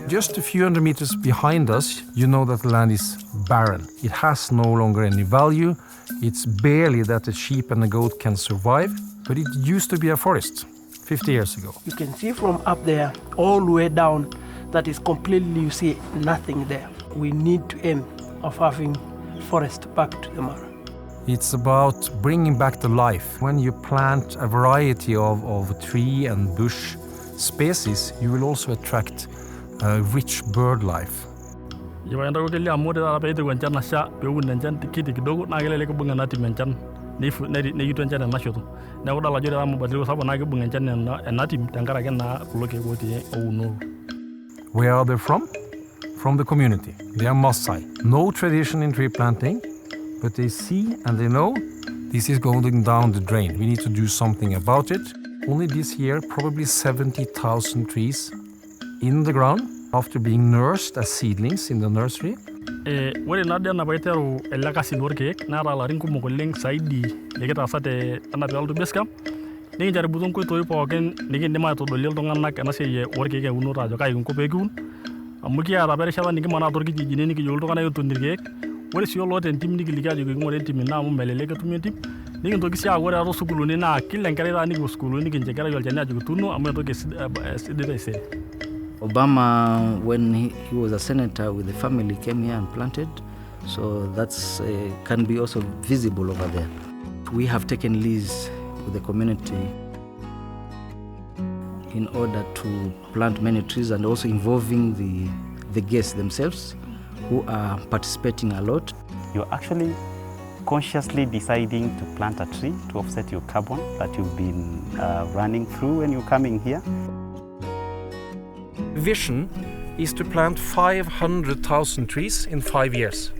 Just a few hundred meters behind us, you know that the land is barren. It has no longer any value. It's barely that a sheep and a goat can survive, but it used to be a forest 50 years ago. You can see from up there, all the way down, that is completely, you see nothing there. We need to aim of having forest back to the Mara. It's about bringing back the life. When you plant a variety of tree and bush species, you will also attract rich bird life. Where are they from? From the community. They are Maasai. No tradition in tree planting, but they see and they know this is going down the drain. We need to do something about it. Only this year, probably 70,000 trees in the ground after being nursed as seedlings in the nursery. Ore nadia na baitero elakasi dorkeek nara larin kumok oleng saidi lekitaasa te anapialto Basecamp nikijaribu nkoitoi pookin nikindim aitodoli iltung'anak ena siai orkeek eunoto ajo kai kinko peekiun amu kiata apa erishata nikimana torkijijini nikiyiolo iltung'anak etuun irkeek. Ore sii oloota entim nikiliki ajo king'ura entim ino amu melelek etumi entim nikintoki sii aaku ore atua sukuuluni naa kila enkerai taa nikipuo sukuuluni nikincho enkerai olchani ajo kituuno amu entoki sidai taisere. Obama, when he was a senator with the family, came here and planted, so that's can be also visible over there. We have taken lease with the community in order to plant many trees and also involving the guests themselves who are participating a lot. You're actually consciously deciding to plant a tree to offset your carbon that you've been running through when you're coming here. Vision is to plant 500,000 trees in 5 years.